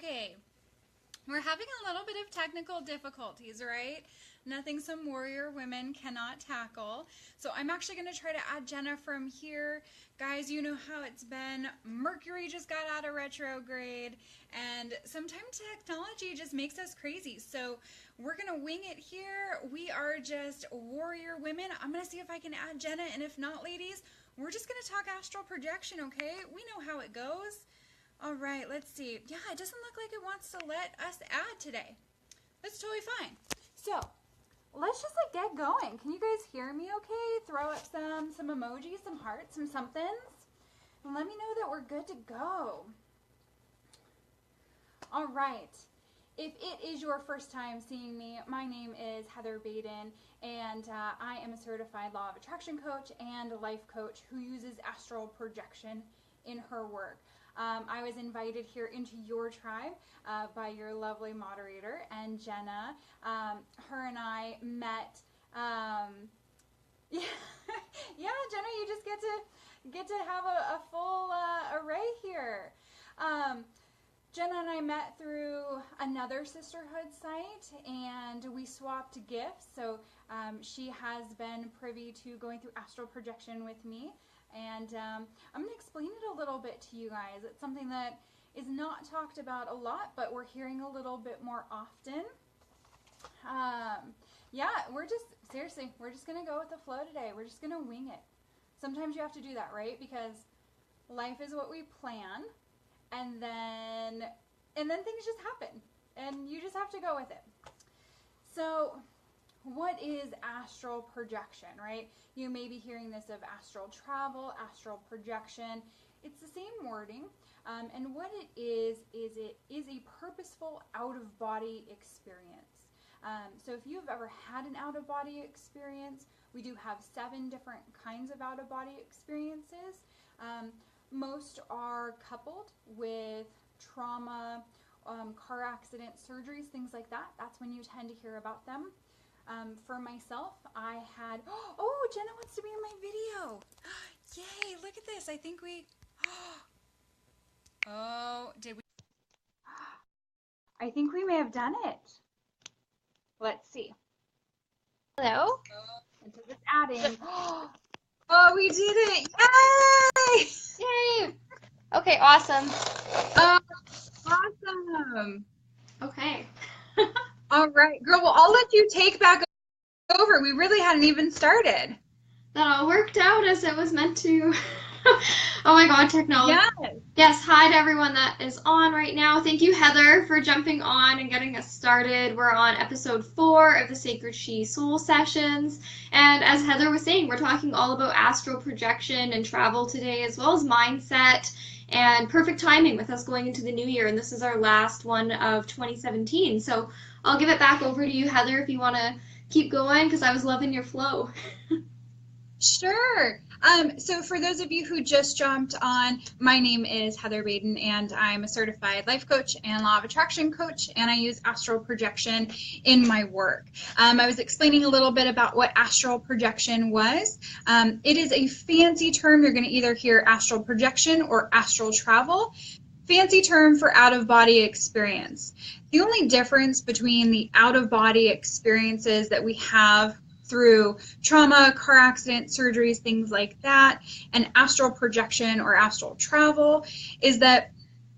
Okay, we're having a little bit of technical difficulties, right? Nothing some warrior women cannot tackle. So I'm actually going to try to add Jenna from here. Guys, you know how it's been. Mercury just got out of retrograde, and sometimes technology just makes us crazy. So we're going to wing it here. We are just warrior women. I'm going to see if I can add Jenna, and if not, ladies, we're just going to talk astral projection, okay? We know how it goes. All right, let's see. Yeah, it doesn't look like it wants to let us add today. That's totally fine. So let's just get going. Can you guys hear me okay? Throw up some emojis, some hearts, some somethings, and let me know that we're good to go. All right. If it is your first time seeing me, my name is Heather Badin, and I am a certified law of attraction coach and a life coach who uses astral projection in her work. I was invited here into your tribe by your lovely moderator, and Jenna. Her and I met. Yeah, Jenna, you just get to have a full array here. Jenna and I met through another sisterhood site, and we swapped gifts. So she has been privy to going through astral projection with me. And I'm going to explain it a little bit to you guys. It's something that is not talked about a lot, but we're hearing a little bit more often. Yeah, we're just going to go with the flow today. We're just going to wing it. Sometimes you have to do that, right? Because life is what we plan, and then things just happen, and you just have to go with it. So what is astral projection, right? You may be hearing this of astral travel, astral projection. It's the same wording, and what it is it is a purposeful out-of-body experience. So if you've ever had an out-of-body experience, we do have 7 different kinds of out-of-body experiences. Most are coupled with trauma, car accident, surgeries, things like that. That's when you tend to hear about them. For myself, I had, oh, Jenna wants to be in my video. Yay, look at this. I think we, oh, did we? I think we may have done it. Let's see. Hello? And so just adding. Oh, we did it. Yay! Yay! Okay, awesome. Oh, awesome. Okay. All right, girl, well, I'll let you take back over. We really hadn't even started. That all worked out as it was meant to. Oh my God, technology. Yes. Yes, hi to everyone that is on right now. Thank you, Heather, for jumping on and getting us started. We're on episode 4 of the Sacred She Soul Sessions. And as Heather was saying, we're talking all about astral projection and travel today, as well as mindset, and perfect timing with us going into the new year. And this is our last one of 2017. So I'll give it back over to you, Heather, if you want to keep going, because I was loving your flow. Sure. So for those of you who just jumped on, my name is Heather Badin, and I'm a certified life coach and law of attraction coach, and I use astral projection in my work. I was explaining a little bit about what astral projection was. It is a fancy term. You're going to either hear astral projection or astral travel. Fancy term for out-of-body experience. The only difference between the out-of-body experiences that we have through trauma, car accident, surgeries, things like that, and astral projection or astral travel is that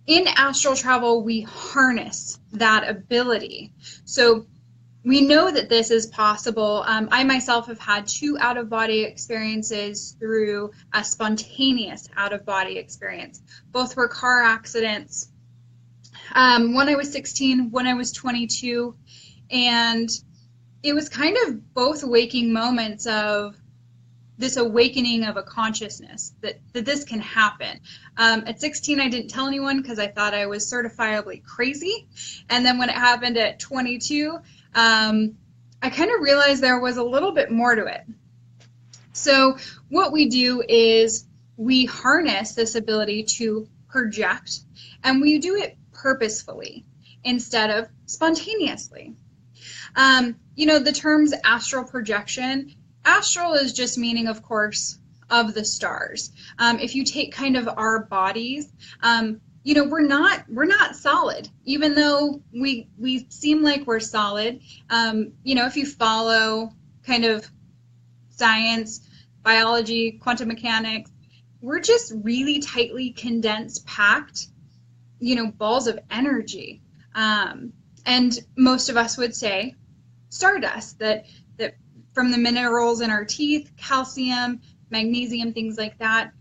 in astral travel, we harness that ability. So we know that this is possible. I myself have had 2 out-of-body experiences through a spontaneous out-of-body experience. Both were car accidents. One I was 16, one I was 22, and it was kind of both waking moments of this awakening of a consciousness that this can happen. At 16, I didn't tell anyone because I thought I was certifiably crazy. And then when it happened at 22, I kind of realized there was a little bit more to it. So what we do is we harness this ability to project, and we do it purposefully instead of spontaneously. You know, the terms astral projection, astral is just meaning, of course, of the stars. If you take kind of our bodies, we're not solid, even though we seem like we're solid. If you follow kind of science, biology, quantum mechanics, we're just really tightly condensed, packed, balls of energy. And most of us would say stardust, that from the minerals in our teeth, calcium, magnesium, things like that,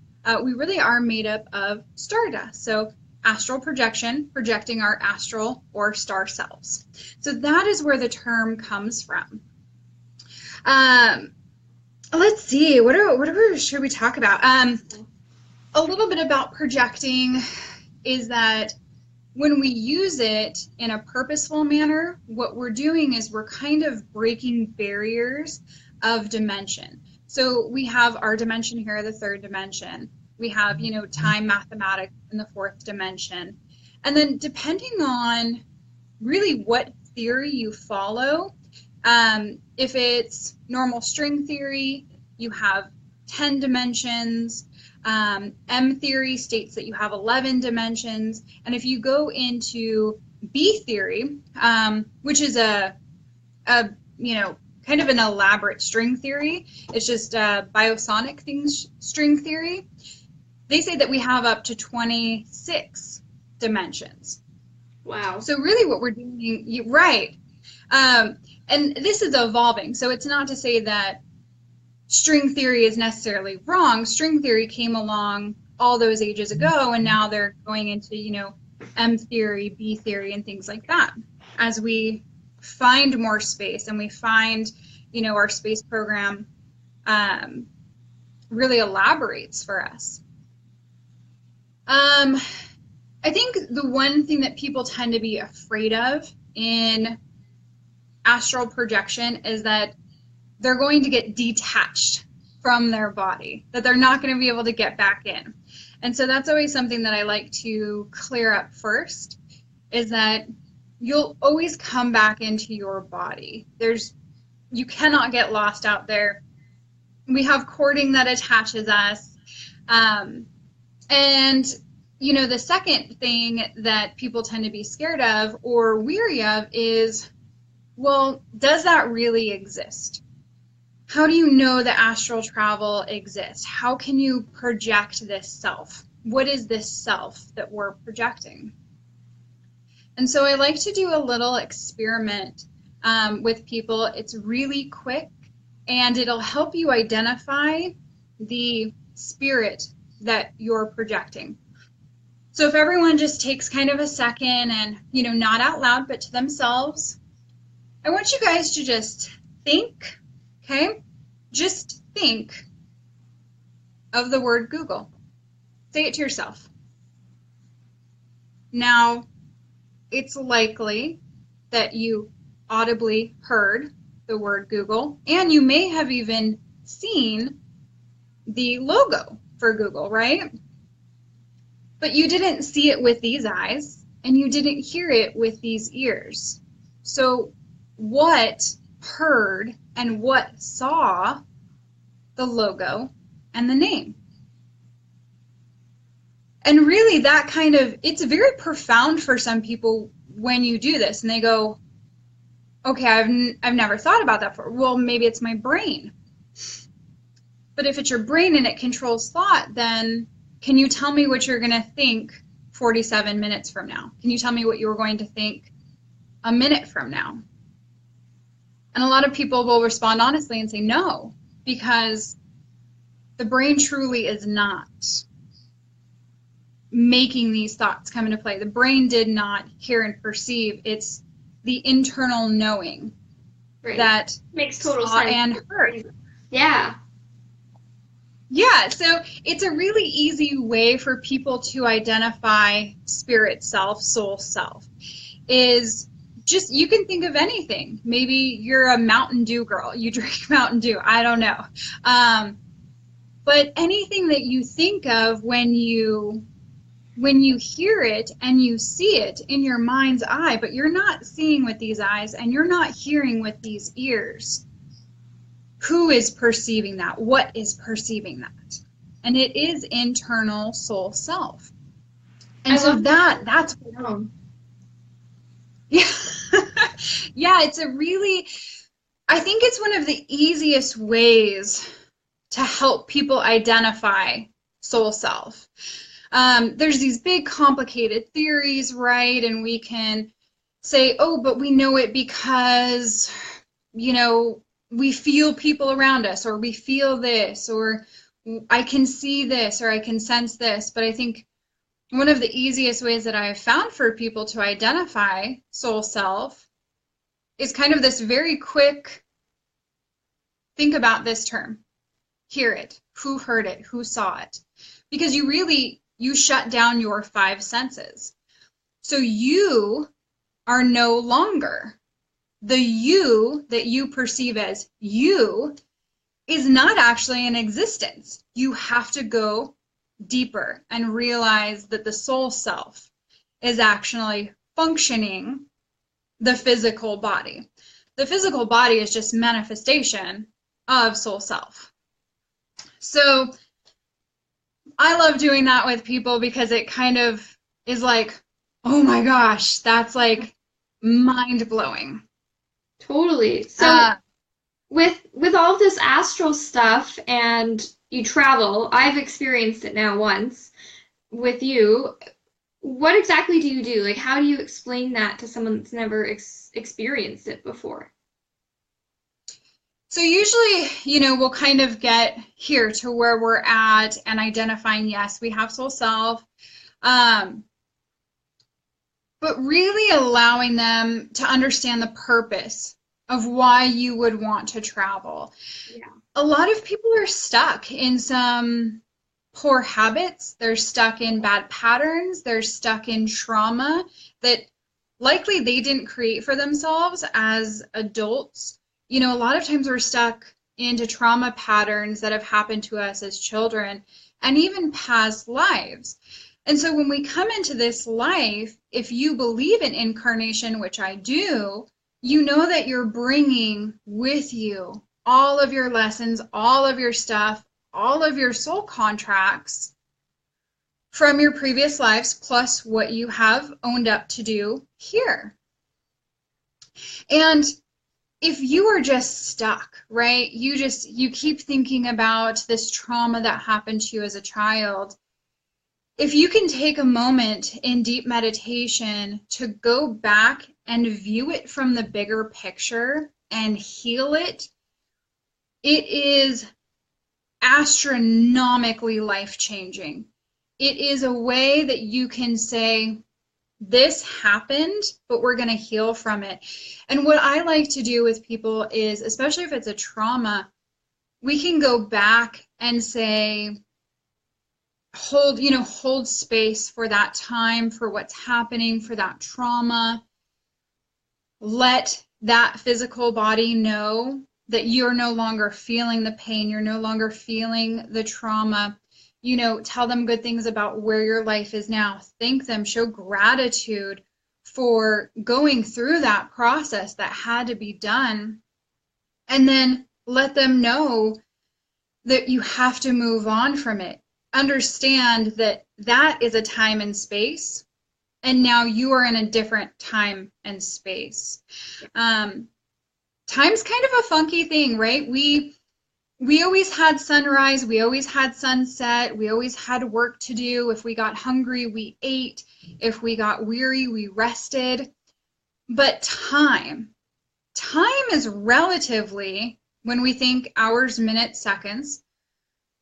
we really are made up of stardust. So astral projection, projecting our astral or star selves. So that is where the term comes from. Let's see, what should we talk about? A little bit about projecting is that when we use it in a purposeful manner, what we're doing is we're kind of breaking barriers of dimension. So we have our dimension here, the third dimension. We have, time, mathematics in the fourth dimension. And then depending on really what theory you follow, if it's normal string theory, you have 10 dimensions. M theory states that you have 11 dimensions. And if you go into B theory, which is a kind of an elaborate string theory, it's just biosonic string theory, they say that we have up to 26 dimensions. Wow. So really what we're doing, right. And this is evolving. So it's not to say that string theory is necessarily wrong. String theory came along all those ages ago, and now they're going into, M theory, B theory, and things like that. As we find more space and we find, our space program really elaborates for us. I think the one thing that people tend to be afraid of in astral projection is that they're going to get detached from their body, that they're not going to be able to get back in. And so that's always something that I like to clear up first, is that you'll always come back into your body. You cannot get lost out there. We have cording that attaches us. And, the second thing that people tend to be scared of or weary of is, well, does that really exist? How do you know that astral travel exists? How can you project this self? What is this self that we're projecting? And so I like to do a little experiment with people. It's really quick, and it'll help you identify the spirit that you're projecting. So if everyone just takes kind of a second and, not out loud, but to themselves, I want you guys to just think. Okay, just think of the word Google. Say it to yourself. Now, it's likely that you audibly heard the word Google, and you may have even seen the logo for Google, right? But you didn't see it with these eyes, and you didn't hear it with these ears. So what heard and what saw the logo and the name? And really that it's very profound for some people when you do this and they go, okay, I've never thought about that before. Well, maybe it's my brain. But if it's your brain and it controls thought, then can you tell me what you're going to think 47 minutes from now? Can you tell me what you were going to think a minute from now? And a lot of people will respond honestly and say no, because the brain truly is not making these thoughts come into play. The brain did not hear and perceive. It's the internal knowing that makes total saw sense and heard. Yeah. Yeah, so it's a really easy way for people to identify spirit self, soul self, is just, you can think of anything. Maybe you're a Mountain Dew girl. You drink Mountain Dew. I don't know. But anything that you think of when you hear it and you see it in your mind's eye, but you're not seeing with these eyes and you're not hearing with these ears, who is perceiving that? What is perceiving that? And it is internal soul self. And I so love that's that. yeah. Yeah, it's a really, I think it's one of the easiest ways to help people identify soul self. There's these big complicated theories, right? And we can say, oh, but we know it because, we feel people around us, or we feel this, or I can see this, or I can sense this. But I think one of the easiest ways that I have found for people to identify soul self is kind of this very quick think about this term, hear it, who heard it, who saw it. Because you shut down your five senses. So you are no longer the you that you perceive as you is not actually in existence. You have to go deeper and realize that the soul self is actually functioning the physical body. The physical body is just manifestation of soul self. So I love doing that with people because it kind of is like, oh my gosh, that's like mind blowing. Totally. So with all this astral stuff and you travel, I've experienced it now once with you. What exactly do you do? Like, how do you explain that to someone that's never experienced it before? So usually, we'll kind of get here to where we're at and identifying, yes, we have soul self. But really allowing them to understand the purpose of why you would want to travel. Yeah. A lot of people are stuck in some poor habits. They're stuck in bad patterns. They're stuck in trauma that likely they didn't create for themselves as adults. A lot of times we're stuck into trauma patterns that have happened to us as children and even past lives. And so when we come into this life, if you believe in incarnation, which I do, you know that you're bringing with you all of your lessons, all of your stuff, all of your soul contracts from your previous lives, plus what you have owned up to do here. And if you are just stuck, right, you keep thinking about this trauma that happened to you as a child, if you can take a moment in deep meditation to go back and view it from the bigger picture and heal it, it is astronomically life-changing. It is a way that you can say, this happened, but we're going to heal from it. And what I like to do with people is, especially if it's a trauma, we can go back and say, hold space for that time, for what's happening, for that trauma. Let that physical body know that you're no longer feeling the pain, you're no longer feeling the trauma. Tell them good things about where your life is now. Thank them, show gratitude for going through that process that had to be done. And then let them know that you have to move on from it. Understand that that is a time and space, and now you are in a different time and space. Time's kind of a funky thing, right? We always had sunrise, we always had sunset, we always had work to do. If we got hungry, we ate. If we got weary, we rested. But time is relatively, when we think hours, minutes, seconds,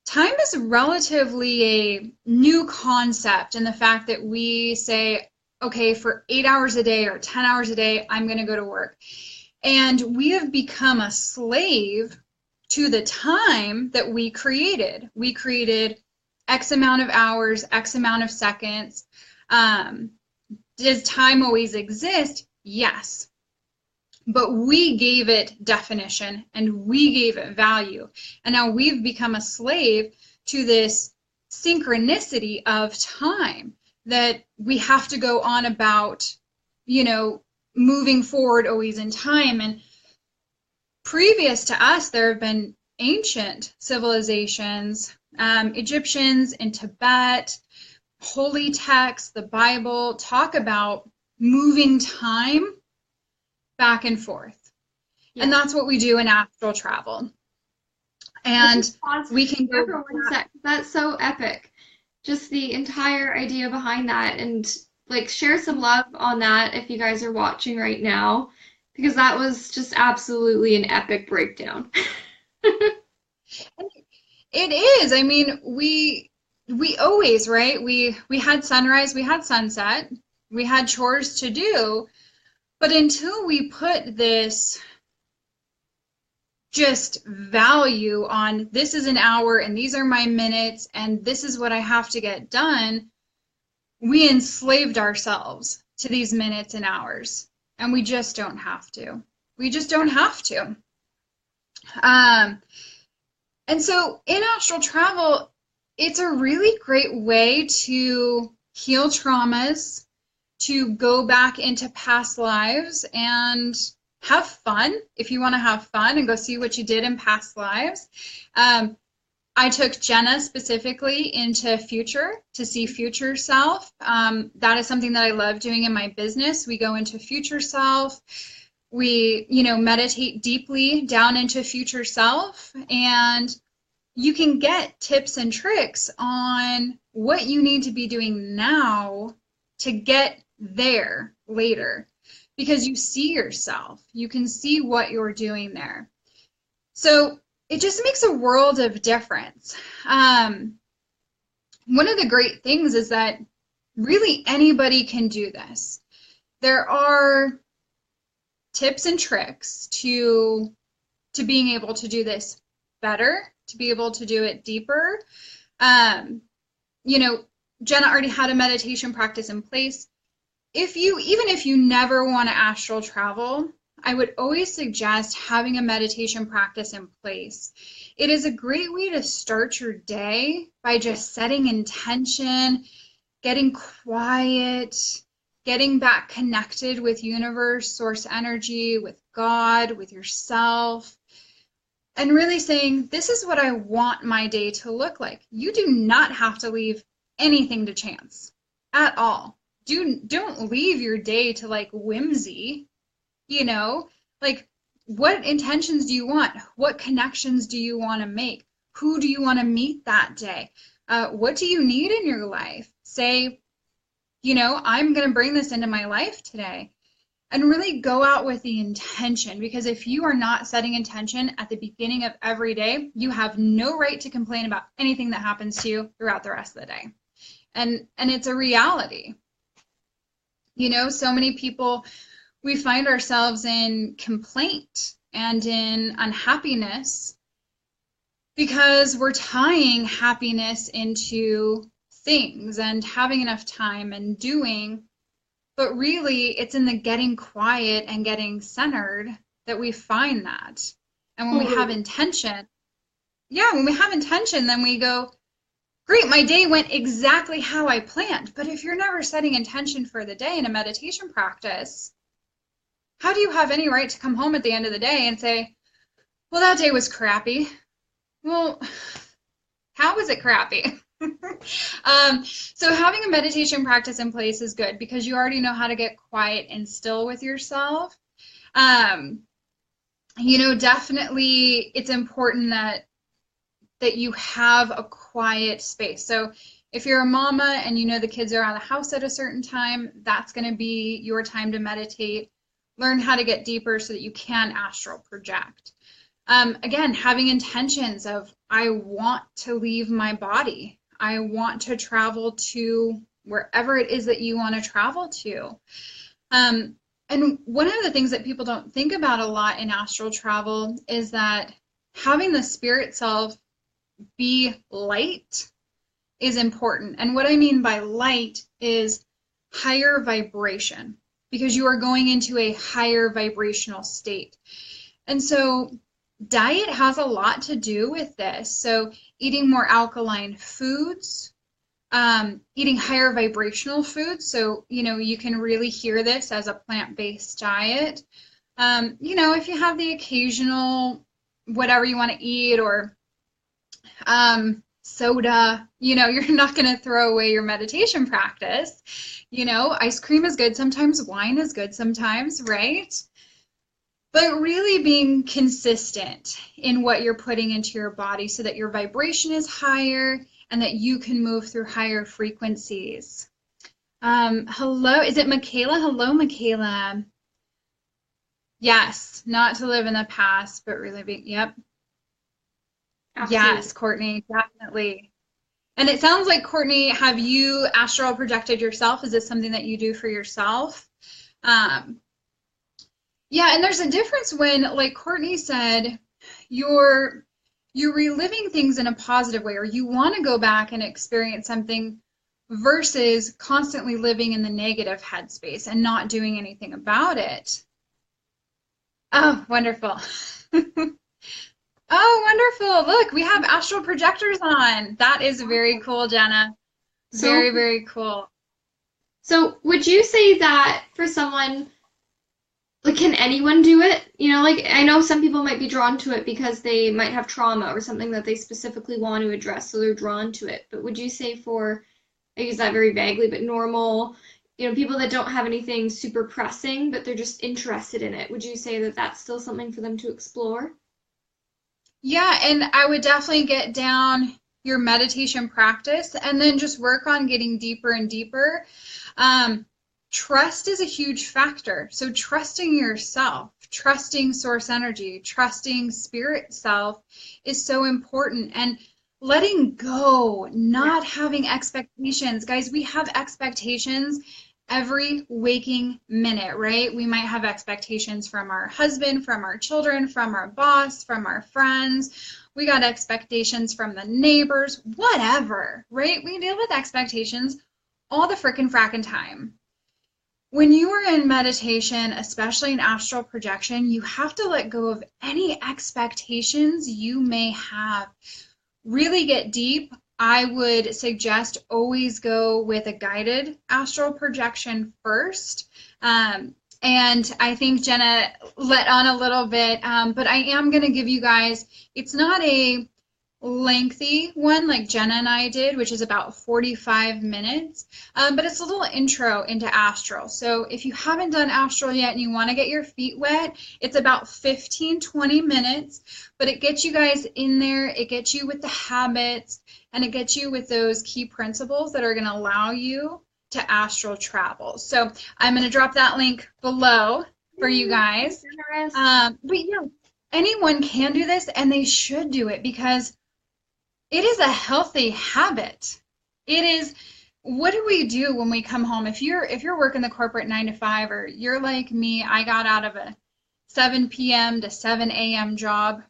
time is relatively a new concept in the fact that we say, okay, for 8 hours a day or 10 hours a day, I'm going to go to work. And we have become a slave to the time that we created. We created X amount of hours, X amount of seconds. Does time always exist? Yes. But we gave it definition and we gave it value. And now we've become a slave to this synchronicity of time that we have to go on about, moving forward always in time. And previous to us, there have been ancient civilizations, Egyptians in Tibet, holy texts, the Bible, talk about moving time back and forth. Yeah. And that's what we do in astral travel. And we can go for 1 sec. That's so epic. Just the entire idea behind that, and like share some love on that if you guys are watching right now, because that was just absolutely an epic breakdown. It is. I mean, we always, right? We had sunrise, we had sunset, we had chores to do, but until we put this just value on this is an hour and these are my minutes and this is what I have to get done, we enslaved ourselves to these minutes and hours, and we just don't have to. We just don't have to. And so in astral travel, it's a really great way to heal traumas, to go back into past lives and have fun if you want to have fun and go see what you did in past lives. I took Jenna specifically into future to see future self. That is something that I love doing in my business. We go into future self. We, meditate deeply down into future self, and you can get tips and tricks on what you need to be doing now to get there later, because you see yourself. You can see what you're doing there. So it just makes a world of difference. One of the great things is that really anybody can do this. There are tips and tricks to being able to do this better, to be able to do it deeper. Jenna already had a meditation practice in place. Even if you never want to astral travel, I would always suggest having a meditation practice in place. It is a great way to start your day by just setting intention, getting quiet, getting back connected with universe, source energy, with God, with yourself, and really saying, this is what I want my day to look like. You do not have to leave anything to chance at all. Don't leave your day to like whimsy, what intentions do you want? What connections do you want to make? Who do you want to meet that day? What do you need in your life? Say, I'm going to bring this into my life today. And really go out with the intention, because if you are not setting intention at the beginning of every day, you have no right to complain about anything that happens to you throughout the rest of the day. And it's a reality. So many people, we find ourselves in complaint and in unhappiness because we're tying happiness into things and having enough time and doing. But really, it's in the getting quiet and getting centered that we find that. And when we have intention, then we go, great, my day went exactly how I planned. But if you're never setting intention for the day in a meditation practice, how do you have any right to come home at the end of the day and say, well, that day was crappy? Well, how was it crappy? So having a meditation practice in place is good because you already know how to get quiet and still with yourself. Definitely it's important that you have a quiet space. So if you're a mama and the kids are out of the house at a certain time, that's going to be your time to meditate. Learn how to get deeper so that you can astral project. Again, having intentions of, I want to leave my body. I want to travel to wherever it is that you want to travel to. And one of the things that people don't think about a lot in astral travel is that having the spirit self be light is important. And what I mean by light is higher vibration, because you are going into a higher vibrational state. And so diet has a lot to do with this. So eating more alkaline foods, eating higher vibrational foods. So, you can really hear this as a plant-based diet. If you have the occasional whatever you want to eat, or soda. You're not going to throw away your meditation practice. Ice cream is good sometimes, wine is good sometimes, right? But really being consistent in what you're putting into your body so that your vibration is higher and that you can move through higher frequencies. Hello, is it Michaela? Hello, Michaela. Yes, not to live in the past, but really being, yep. Absolutely. Yes, Courtney, definitely. And it sounds like, Courtney, have you astral projected yourself? Is this something that you do for yourself? Yeah, and there's a difference when, like Courtney said, you're reliving things in a positive way, or you want to go back and experience something versus constantly living in the negative headspace and not doing anything about it. Oh, wonderful. Oh, wonderful. Look, we have astral projectors on. That is very cool, Jenna. Very, very cool. So would you say that for someone, like, can anyone do it? Like, I know some people might be drawn to it because they might have trauma or something that they specifically want to address, so they're drawn to it. But would you say for, I use that very vaguely, but normal, people that don't have anything super pressing, but they're just interested in it, would you say that that's still something for them to explore? Yeah, and I would definitely get down your meditation practice and then just work on getting deeper and deeper. Trust is a huge factor. So trusting yourself, trusting source energy, trusting spirit self is so important. And letting go, not having expectations. Guys, we have expectations every waking minute, right? We might have expectations from our husband, from our children, from our boss, from our friends. We got expectations from the neighbors, whatever, right? We deal with expectations all the frickin' frackin' time. When you are in meditation, especially in astral projection, you have to let go of any expectations you may have. Really get deep. I would suggest always go with a guided astral projection first. And I think Jenna let on a little bit, but I am going to give you guys, it's not a lengthy one like Jenna and I did, which is about 45 minutes, but it's a little intro into astral. So if you haven't done astral yet and you want to get your feet wet, it's about 15-20 minutes, but it gets you guys in there, it gets you with the habits, and it gets you with those key principles that are going to allow you to astral travel. So I'm going to drop that link below for you guys. But yeah, anyone can do this, and they should do it because it is a healthy habit. It is, what do we do when we come home? If you're working the corporate 9 to 5, or you're like me, I got out of a 7 p.m. to 7 a.m. job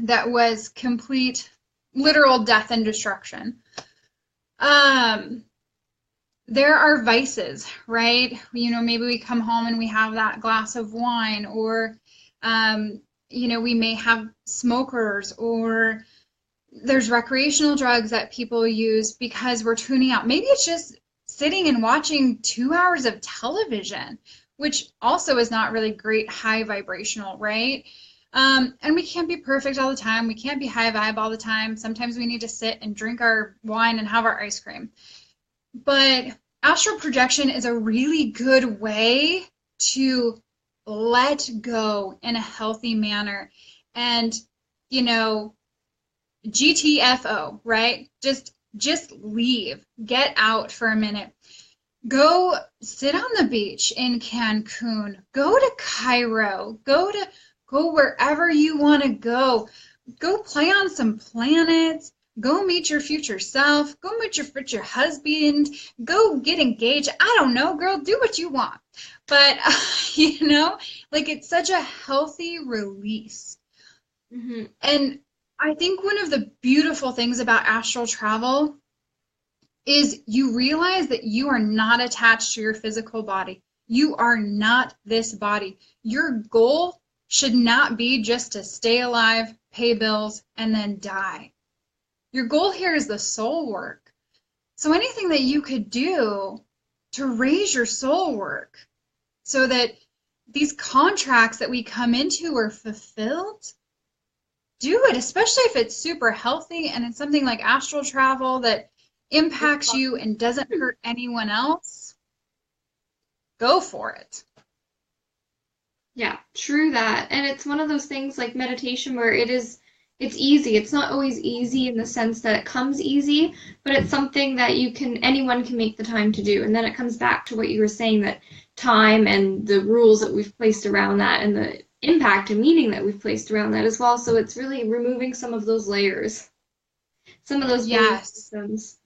that was complete, literal death and destruction. There are vices, right? Maybe we come home and we have that glass of wine, or, we may have smokers, or there's recreational drugs that people use because we're tuning out. Maybe it's just sitting and watching 2 hours of television, which also is not really great high vibrational, right? And we can't be perfect all the time. We can't be high vibe all the time. Sometimes we need to sit and drink our wine and have our ice cream. But astral projection is a really good way to let go in a healthy manner. And, GTFO, right? Just leave. Get out for a minute. Go sit on the beach in Cancun. Go to Cairo. Go wherever you want to go. Go play on some planets. Go meet your future self. Go meet your future husband. Go get engaged. I don't know, girl. Do what you want. But, it's such a healthy release. Mm-hmm. And I think one of the beautiful things about astral travel is you realize that you are not attached to your physical body. You are not this body. Your goal should not be just to stay alive, pay bills, and then die. Your goal here is the soul work. So anything that you could do to raise your soul work so that these contracts that we come into are fulfilled, do it, especially if it's super healthy and it's something like astral travel that impacts you and doesn't hurt anyone else. Go for it. Yeah, true that. And it's one of those things like meditation where it's easy. It's not always easy in the sense that it comes easy, but it's something that anyone can make the time to do. And then it comes back to what you were saying, that time and the rules that we've placed around that and the impact and meaning that we've placed around that as well. So it's really removing some of those layers, some of those belief systems.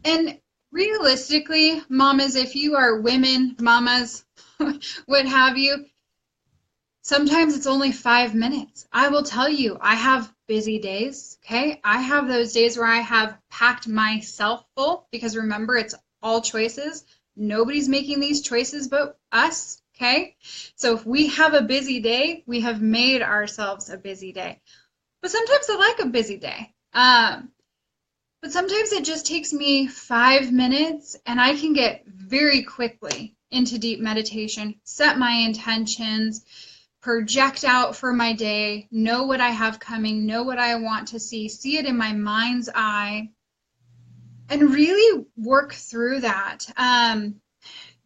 And realistically, mamas, if you are women, mamas, what have you, sometimes it's only 5 minutes. I will tell you, I have busy days, okay? I have those days where I have packed myself full, because remember, it's all choices. Nobody's making these choices but us, okay? So if we have a busy day, we have made ourselves a busy day. But sometimes I like a busy day. But sometimes it just takes me 5 minutes and I can get very quickly into deep meditation, set my intentions, project out for my day, know what I have coming, know what I want to see it in my mind's eye, and really work through that.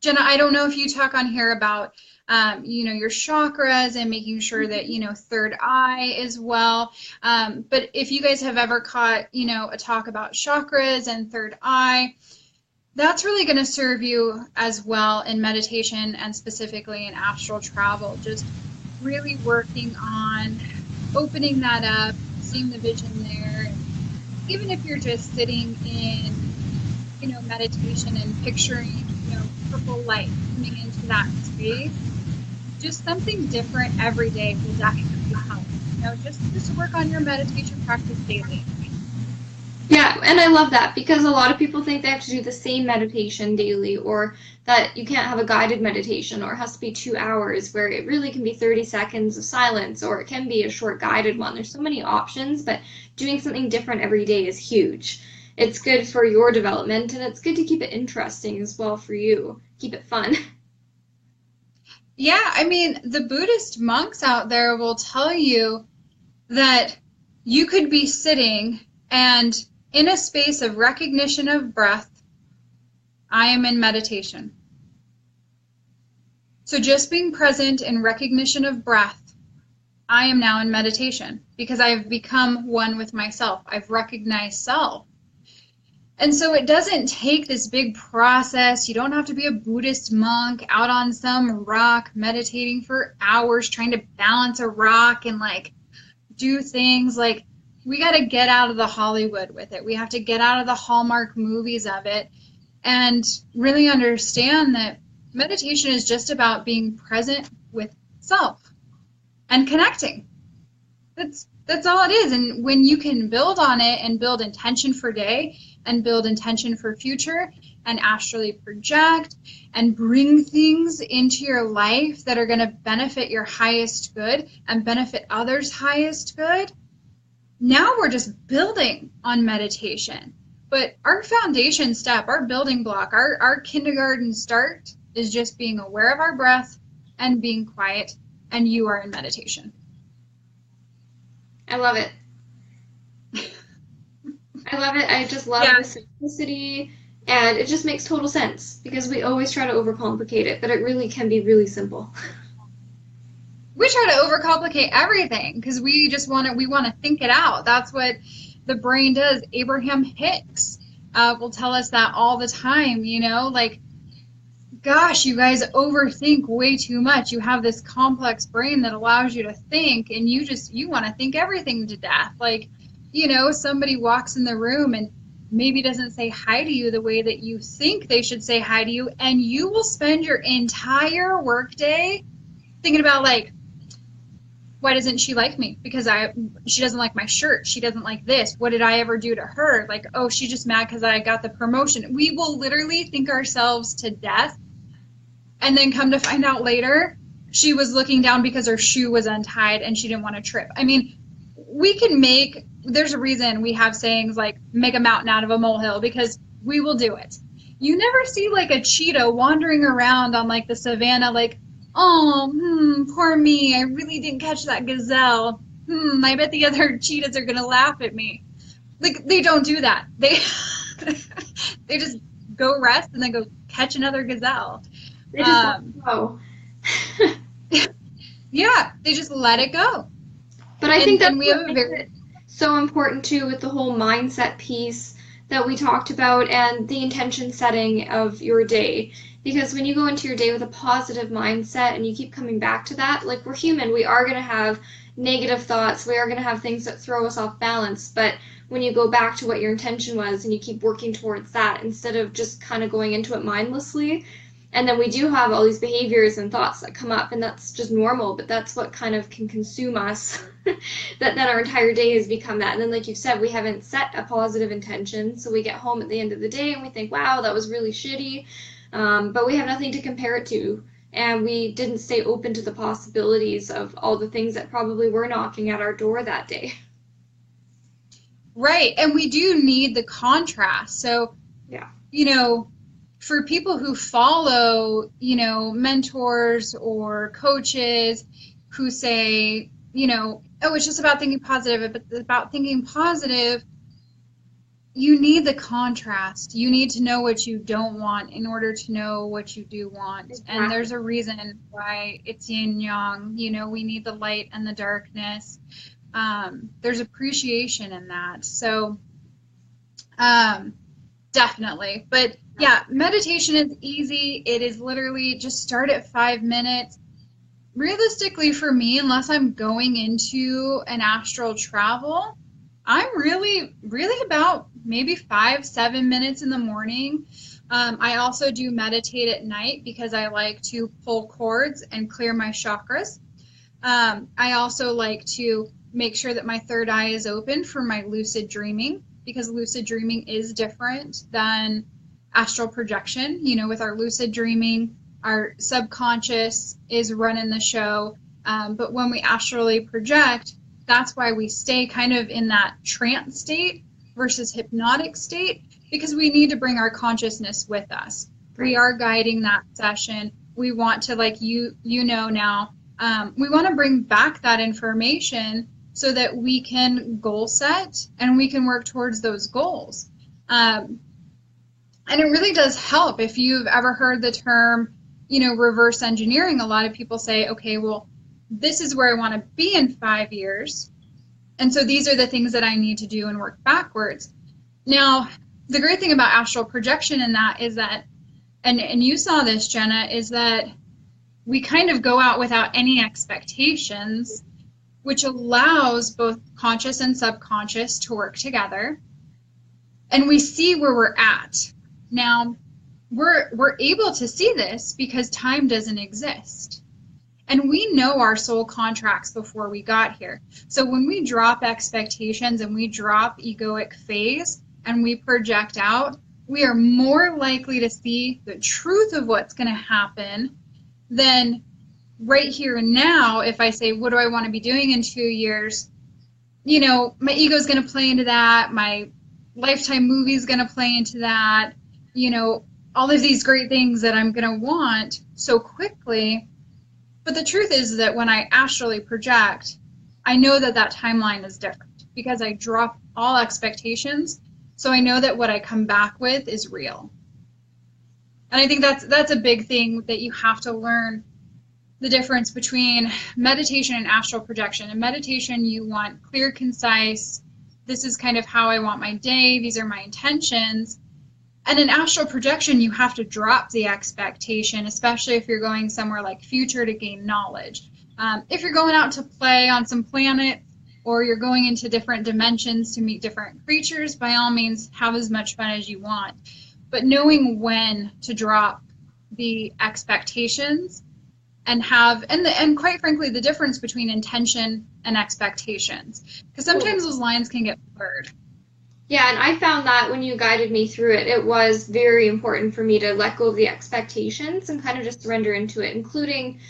Jenna, I don't know if you talk on here about your chakras and making sure that, third eye as well. But if you guys have ever caught, a talk about chakras and third eye, that's really going to serve you as well in meditation and specifically in astral travel. Just really working on opening that up, seeing the vision there. Even if you're just sitting in, meditation and picturing, purple light coming into that space, just something different every day will definitely help. Just work on your meditation practice daily. Yeah, and I love that because a lot of people think they have to do the same meditation daily, or that you can't have a guided meditation, or it has to be 2 hours, where it really can be 30 seconds of silence, or it can be a short guided one. There's so many options, but doing something different every day is huge. It's good for your development, and it's good to keep it interesting as well for you. Keep it fun. Yeah, I mean, the Buddhist monks out there will tell you that you could be sitting and in a space of recognition of breath, I am in meditation. So just being present in recognition of breath, I am now in meditation because I have become one with myself. I've recognized self. And so it doesn't take this big process. You don't have to be a Buddhist monk out on some rock meditating for hours trying to balance a rock and do things we got to get out of the Hollywood with it. We have to get out of the Hallmark movies of it and really understand that meditation is just about being present with self and connecting. That's all it is. And when you can build on it and build intention for day and build intention for future and astrally project and bring things into your life that are going to benefit your highest good and benefit others' highest good, now we're just building on meditation. But our foundation step, our building block, our kindergarten start is just being aware of our breath and being quiet, and you are in meditation. I love it. I love it. I just love the simplicity, and it just makes total sense because we always try to overcomplicate it, but it really can be really simple. We try to overcomplicate everything because we want to think it out. That's what the brain does. Abraham Hicks will tell us that all the time, gosh, you guys overthink way too much. You have this complex brain that allows you to think, and you want to think everything to death. Somebody walks in the room and maybe doesn't say hi to you the way that you think they should say hi to you, and you will spend your entire workday thinking about why doesn't she like me? Because she doesn't like my shirt. She doesn't like this. What did I ever do to her? Oh, she's just mad because I got the promotion. We will literally think ourselves to death and then come to find out later she was looking down because her shoe was untied and she didn't want to trip. I mean, there's a reason we have sayings like make a mountain out of a molehill, because we will do it. You never see a cheetah wandering around on the savannah oh, poor me, I really didn't catch that gazelle. I bet the other cheetahs are gonna laugh at me. Like, they don't do that. They they just go rest and then go catch another gazelle. They just let it go. Yeah, they just let it go. But I think that's we have a very so important too with the whole mindset piece that we talked about and the intention setting of your day. Because when you go into your day with a positive mindset and you keep coming back to that, like, we're human, we are going to have negative thoughts, we are going to have things that throw us off balance. But when you go back to what your intention was and you keep working towards that instead of just kind of going into it mindlessly, and then we do have all these behaviors and thoughts that come up, and that's just normal, but that's what kind of can consume us. that our entire day has become that. And then, like you said, we haven't set a positive intention, so we get home at the end of the day and we think, wow, that was really shitty, but we have nothing to compare it to, and we didn't stay open to the possibilities of all the things that probably were knocking at our door that day. Right, and we do need the contrast. So, yeah, for people who follow, mentors or coaches who say, oh, it's just about thinking positive, but it's about thinking positive, you need the contrast. You need to know what you don't want in order to know what you do want. Exactly. And there's a reason why it's yin yang. We need the light and the darkness. There's appreciation in that. So, definitely. But yeah, meditation is easy. It is literally just start at 5 minutes. Realistically, for me, unless I'm going into an astral travel, I'm really about maybe 5-7 minutes in the morning. I also do meditate at night because I like to pull cords and clear my chakras. I also like to make sure that my third eye is open for my lucid dreaming, because lucid dreaming is different than astral projection. With our lucid dreaming, our subconscious is running the show. But when we astrally project, that's why we stay kind of in that trance state versus hypnotic state, because we need to bring our consciousness with us. Right. We are guiding that session. We want to, like now, we want to bring back that information so that we can goal set and we can work towards those goals. And it really does help. If you've ever heard the term, reverse engineering, a lot of people say, okay, well, this is where I want to be in 5 years. And so these are the things that I need to do and work backwards. Now, the great thing about astral projection in that is that, and you saw this, Jenna, is that we kind of go out without any expectations, which allows both conscious and subconscious to work together. And we see where we're at. Now, we're able to see this because time doesn't exist. And we know our soul contracts before we got here. So when we drop expectations and we drop egoic phase and we project out, we are more likely to see the truth of what's going to happen than right here and now. If I say, what do I want to be doing in 2 years? My ego is going to play into that. My Lifetime movie is going to play into that. All of these great things that I'm going to want so quickly. But the truth is that when I astrally project, I know that that timeline is different because I drop all expectations. So I know that what I come back with is real. And I think that's a big thing that you have to learn, the difference between meditation and astral projection. In meditation, you want clear, concise, this is kind of how I want my day, these are my intentions. And in astral projection, you have to drop the expectation, especially if you're going somewhere like future to gain knowledge. If you're going out to play on some planet, or you're going into different dimensions to meet different creatures, by all means, have as much fun as you want. But knowing when to drop the expectations and quite frankly, the difference between intention and expectations. Because sometimes those lines can get blurred. Yeah, and I found that when you guided me through it, it was very important for me to let go of the expectations and kind of just surrender into it, including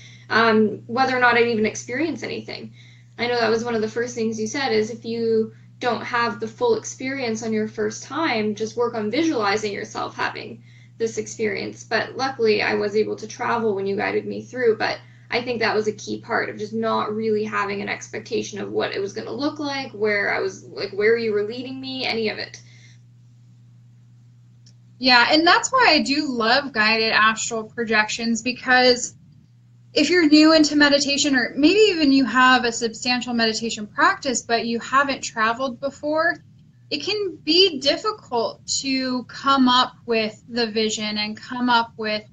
whether or not I'd even experience anything. I know that was one of the first things you said, is if you don't have the full experience on your first time, just work on visualizing yourself having this experience. But luckily, I was able to travel when you guided me through, but I think that was a key part of just not really having an expectation of what it was going to look like, where you were leading me, any of it. Yeah, and that's why I do love guided astral projections, because if you're new into meditation, or maybe even you have a substantial meditation practice, but you haven't traveled before, it can be difficult to come up with the vision and come up with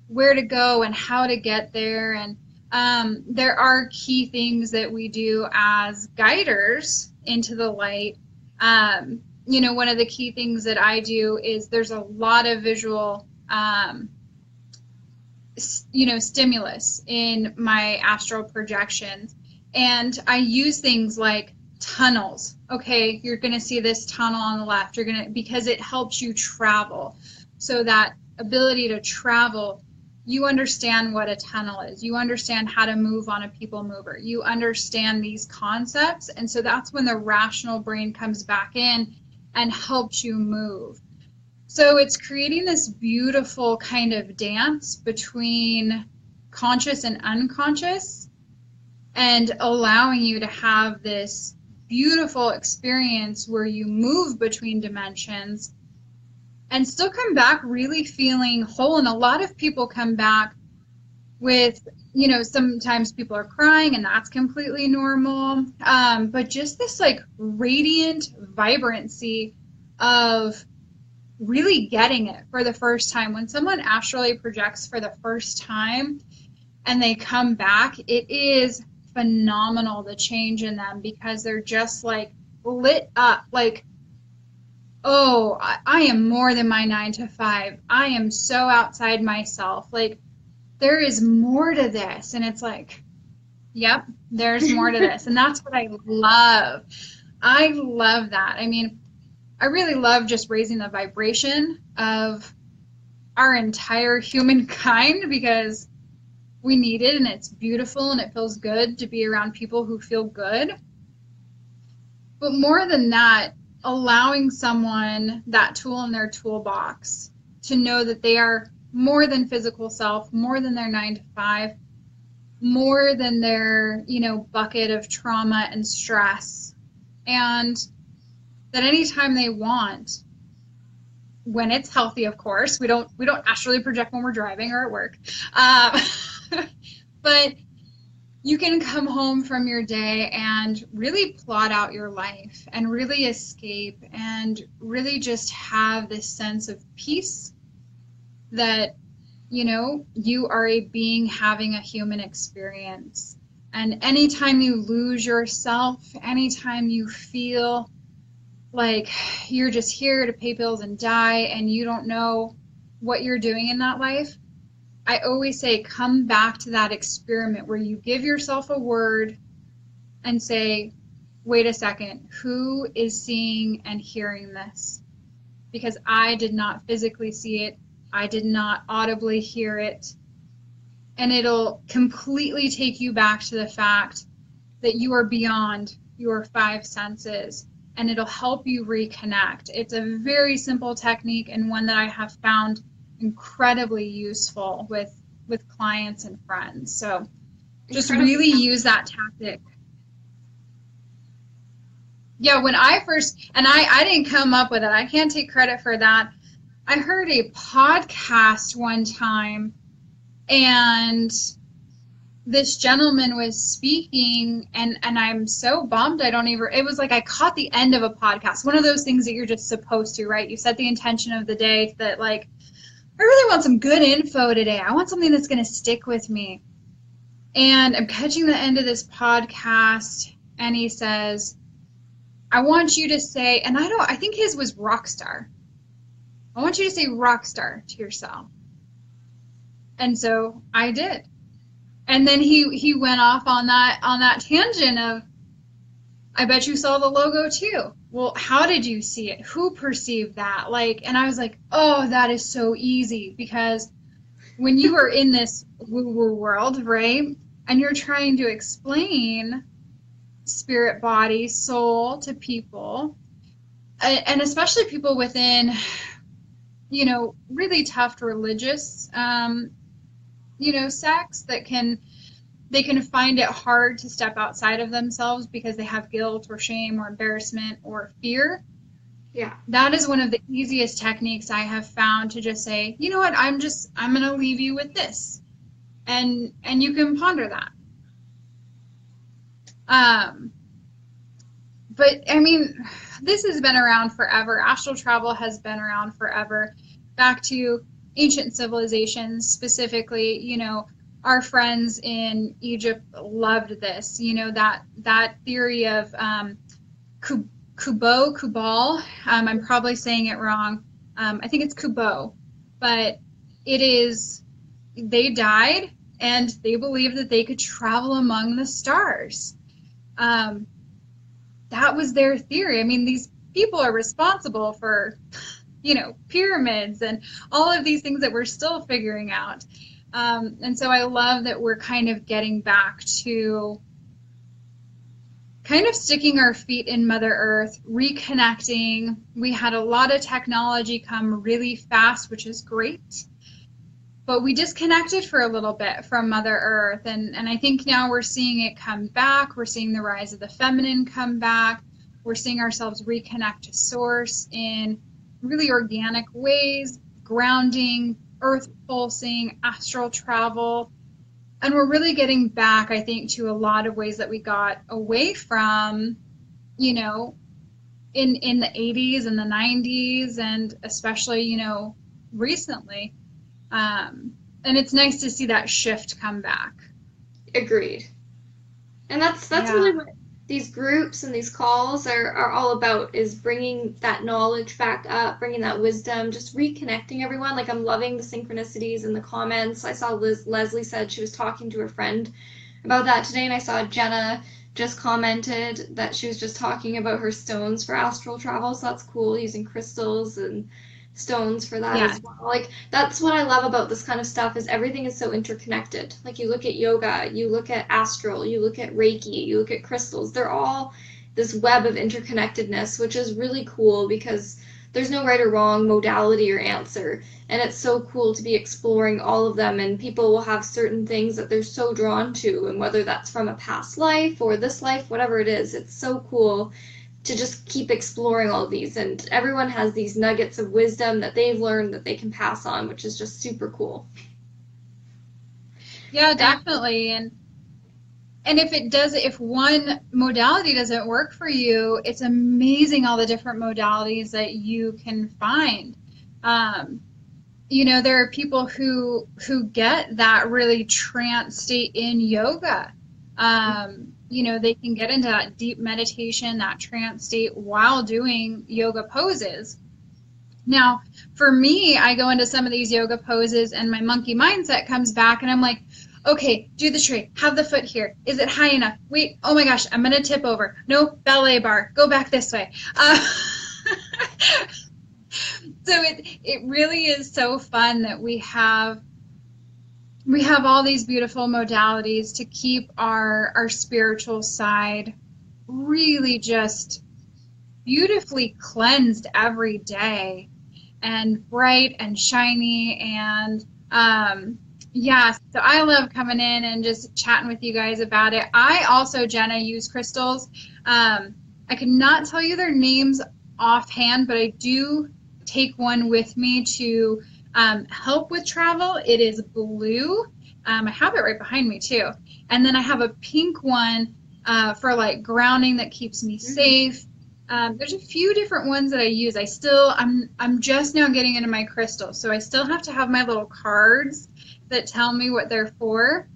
where to go and how to get there. And there are key things that we do as guiders into the light. One of the key things that I do is there's a lot of visual stimulus in my astral projections. And I use things like tunnels. Okay, you're going to see this tunnel on the left. Because it helps you travel. So that ability to travel, you understand what a tunnel is. You understand how to move on a people mover. You understand these concepts. And so that's when the rational brain comes back in and helps you move. So it's creating this beautiful kind of dance between conscious and unconscious, and allowing you to have this beautiful experience where you move between dimensions and still come back really feeling whole. And a lot of people come back with, sometimes people are crying, and that's completely normal. But just this like radiant vibrancy of really getting it for the first time. When someone astrally projects for the first time and they come back, it is phenomenal, the change in them, because they're just like lit up, like, oh, I am more than my 9 to 5. I am so outside myself. Like, there is more to this. And it's like, yep, there's more to this. And that's what I love. I love that. I mean, I really love just raising the vibration of our entire humankind, because we need it, and it's beautiful, and it feels good to be around people who feel good. But more than that, allowing someone that tool in their toolbox to know that they are more than physical self, more than their 9 to 5, more than their, bucket of trauma and stress, and that anytime they want, when it's healthy, of course, we don't astrally project when we're driving or at work, but you can come home from your day and really plot out your life and really escape and really just have this sense of peace that, you are a being having a human experience. And anytime you lose yourself, anytime you feel like you're just here to pay bills and die and you don't know what you're doing in that life, I always say, come back to that experiment where you give yourself a word and say, wait a second, who is seeing and hearing this? Because I did not physically see it. I did not audibly hear it. And it'll completely take you back to the fact that you are beyond your 5 senses, and it'll help you reconnect. It's a very simple technique, and one that I have found incredibly useful with clients and friends. So just really use that tactic. Yeah, when I first, and I didn't come up with it, I can't take credit for that. I heard a podcast one time, and this gentleman was speaking, and I'm so bummed it was like I caught the end of a podcast, one of those things that you're just supposed to, right? You set the intention of the day that, like, I really want some good info today. I want something that's going to stick with me. And I'm catching the end of this podcast, and he says, I want you to say, and I think his was rock star. I want you to say rock star to yourself. And so I did. And then he went off on that tangent of, I bet you saw the logo too. Well, how did you see it? Who perceived that? And I was like, oh, that is so easy, because when you are in this woo-woo world, right, and you're trying to explain spirit, body, soul to people, and especially people within, really tough religious, sects that can they can find it hard to step outside of themselves because they have guilt or shame or embarrassment or fear. Yeah. That is one of the easiest techniques I have found to just say, you know what, I'm going to leave you with this. And you can ponder that. But I mean, this has been around forever. Astral travel has been around forever. Back to ancient civilizations, specifically, you know, our friends in Egypt loved this. You know, that theory of Kubal. I'm probably saying it wrong. I think it's Kubo, but it is. They died, and they believed that they could travel among the stars. That was their theory. I mean, these people are responsible for, you know, pyramids and all of these things that we're still figuring out. And so I love that we're kind of getting back to kind of sticking our feet in Mother Earth, reconnecting. We had a lot of technology come really fast, which is great. But we disconnected for a little bit from Mother Earth. And I think now we're seeing it come back. We're seeing the rise of the feminine come back. We're seeing ourselves reconnect to source in really organic ways, grounding, earth pulsing, astral travel. And we're really getting back, I think, to a lot of ways that we got away from, you know, in the 80s and the 90s, and especially, you know, recently. And it's nice to see that shift come back. Agreed. And that's really what these groups and these calls are all about, is bringing that knowledge back up, bringing that wisdom, just reconnecting everyone. Like, I'm loving the synchronicities in the comments. I saw Leslie said she was talking to her friend about that today, and I saw Jenna just commented that she was just talking about her stones for astral travel, so that's cool, using crystals and stones for that as well. Like, that's what I love about this kind of stuff, is everything is so interconnected. Like, you look at yoga, you look at astral, you look at Reiki, you look at crystals. They're all this web of interconnectedness, which is really cool because there's no right or wrong modality or answer. And it's so cool to be exploring all of them, and people will have certain things that they're so drawn to, and whether that's from a past life or this life, whatever it is, it's so cool to just keep exploring all of these. And everyone has these nuggets of wisdom that they've learned that they can pass on, which is just super cool. Yeah, definitely. And if one modality doesn't work for you, it's amazing all the different modalities that you can find. You know, there are people who get that really trance state in yoga. You know, they can get into that deep meditation, that trance state while doing yoga poses. Now, for me, I go into some of these yoga poses and my monkey mindset comes back and I'm like, okay, do the tray, have the foot here. Is it high enough? Wait, oh my gosh, I'm going to tip over. No, ballet bar, go back this way. So it really is so fun that we have all these beautiful modalities to keep our spiritual side really just beautifully cleansed every day and bright and shiny. And yeah, so I love coming in and just chatting with you guys about it. I also, Jenna, use crystals. I cannot tell you their names offhand, but I do take one with me to help with travel. It is blue. I have it right behind me too. And then I have a pink one for like grounding that keeps me safe. There's a few different ones that I use. I'm just now getting into my crystals, so I still have to have my little cards that tell me what they're for.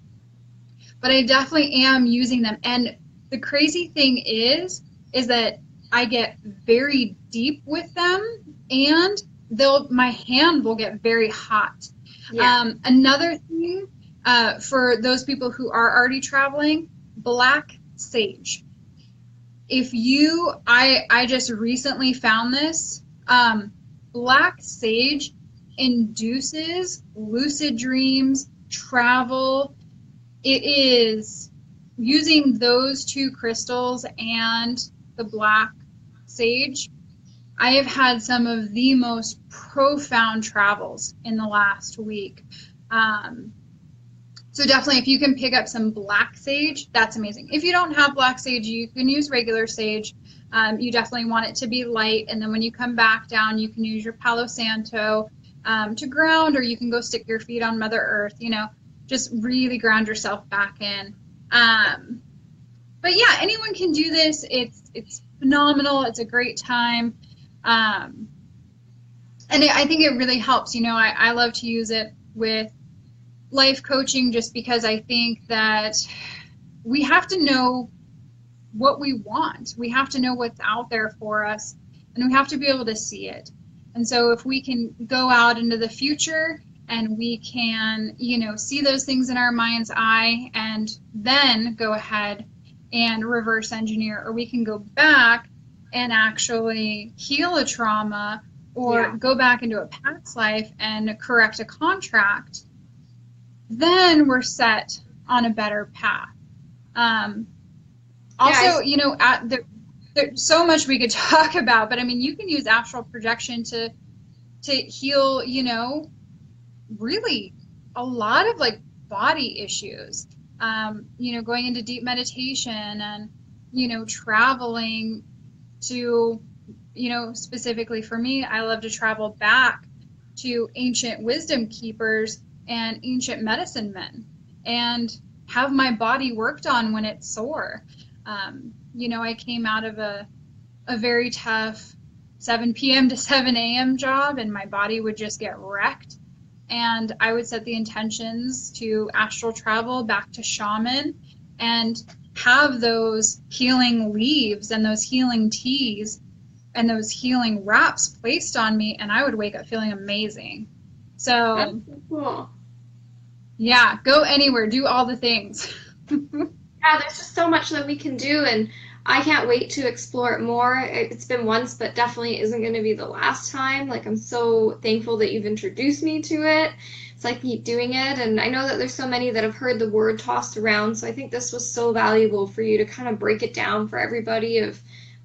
But I definitely am using them. And the crazy thing is that I get very deep with them, and my hand will get very hot. Yeah. Another thing for those people who are already traveling, black sage. I just recently found this. Black sage induces lucid dreams, travel. It is using those two crystals and the black sage. I have had some of the most profound travels in the last week. So definitely, if you can pick up some black sage, that's amazing. If you don't have black sage, you can use regular sage. You definitely want it to be light, and then when you come back down, you can use your Palo Santo to ground, or you can go stick your feet on Mother Earth. Just really ground yourself back in. But yeah, anyone can do this. It's phenomenal. It's a great time. I think it really helps. I love to use it with life coaching just because I think that we have to know what we want. We have to know what's out there for us, and we have to be able to see it. And so if we can go out into the future and we can, see those things in our mind's eye and then go ahead and reverse engineer, or we can go back and actually heal a trauma or go back into a past life and correct a contract, then we're set on a better path. Also, there's so much we could talk about, but I mean, you can use astral projection to heal, really a lot of like body issues. Going into deep meditation and, traveling to, specifically for me, I love to travel back to ancient wisdom keepers and ancient medicine men and have my body worked on when it's sore. I came out of a very tough 7 p.m. to 7 a.m. job, and my body would just get wrecked. And I would set the intentions to astral travel back to shaman and have those healing leaves and those healing teas and those healing wraps placed on me, and I would wake up feeling amazing. So that's so cool. Yeah, go anywhere, do all the things. Yeah, there's just so much that we can do, and I can't wait to explore it more. It's been once, but definitely isn't going to be the last time. Like, I'm so thankful that you've introduced me to it. It's like keep doing it, and I know that there's so many that have heard the word tossed around, so I think this was so valuable for you to kind of break it down for everybody of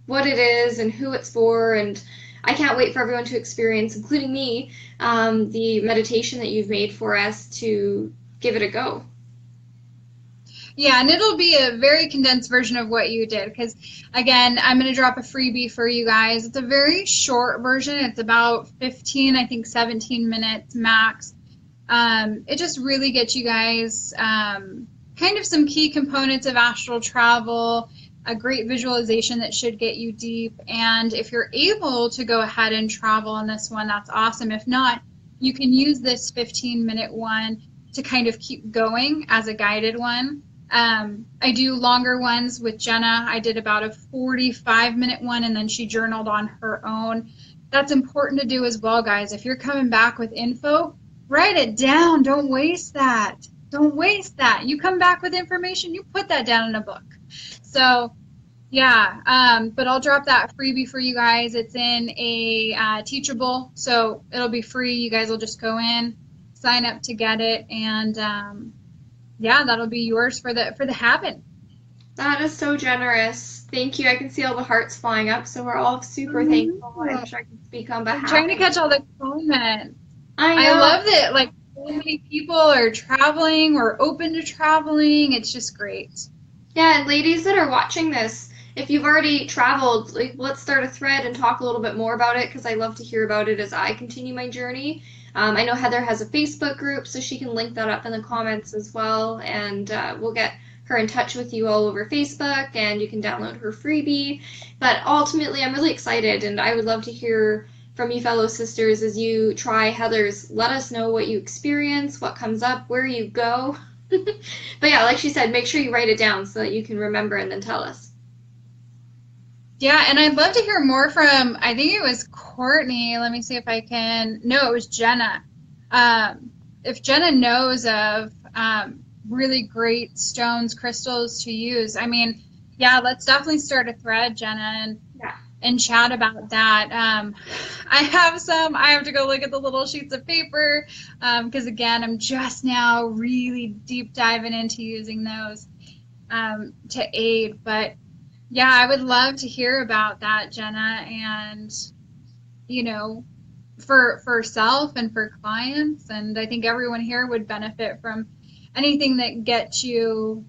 what it is and who it's for, and I can't wait for everyone to experience, including me, the meditation that you've made for us to give it a go. Yeah, and it'll be a very condensed version of what you did because, again, I'm going to drop a freebie for you guys. It's a very short version. It's about 15, I think 17 minutes max. It just really gets you guys kind of some key components of astral travel, a great visualization that should get you deep. And if you're able to go ahead and travel on this one, that's awesome. If not, you can use this 15-minute one to kind of keep going as a guided one. I do longer ones with Jenna. I did about a 45-minute one, and then she journaled on her own. That's important to do as well, guys. If you're coming back with info, write it down. Don't waste that. Don't waste that. You come back with information, you put that down in a book. So, yeah, but I'll drop that freebie for you guys. It's in a Teachable, so it'll be free. You guys will just go in, sign up to get it, and yeah, that'll be yours for the habit. That is so generous. Thank you. I can see all the hearts flying up, so we're all super thankful. I'm sure I can speak on behalf. I'm trying to catch all the comments. I know. I love that. Like, so many people are traveling or open to traveling. It's just great. Yeah, and ladies that are watching this, if you've already traveled, like, let's start a thread and talk a little bit more about it because I love to hear about it as I continue my journey. I know Heather has a Facebook group, so she can link that up in the comments as well, and we'll get her in touch with you all over Facebook, and you can download her freebie. But ultimately, I'm really excited, and I would love to hear from you fellow sisters as you try Heather's. Let us know what you experience, what comes up, where you go. But yeah, like she said, make sure you write it down so that you can remember and then tell us. Yeah, and I'd love to hear more from, I think it was Courtney. Let me see if I can. No, it was Jenna. If Jenna knows of really great stones, crystals to use, I mean, yeah, let's definitely start a thread, Jenna, and chat about that. I have some. I have to go look at the little sheets of paper because, again, I'm just now really deep diving into using those to aid. But yeah, I would love to hear about that, Jenna, and, you know, for self and for clients. And I think everyone here would benefit from anything that gets you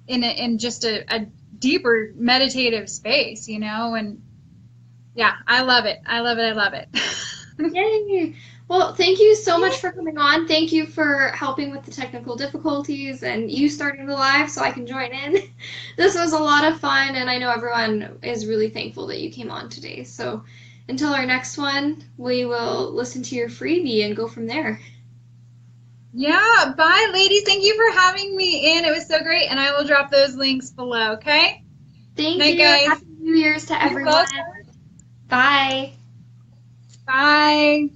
in just a deeper meditative space, you know. And yeah, I love it. I love it. I love it. Yay! Well, thank you so much for coming on. Thank you for helping with the technical difficulties and you starting the live so I can join in. This was a lot of fun, and I know everyone is really thankful that you came on today. So until our next one, we will listen to your freebie and go from there. Yeah, bye, ladies. Thank you for having me in. It was so great, and I will drop those links below, okay? Thank Night, you. guys. Happy New Year's to everyone. Bye. Bye.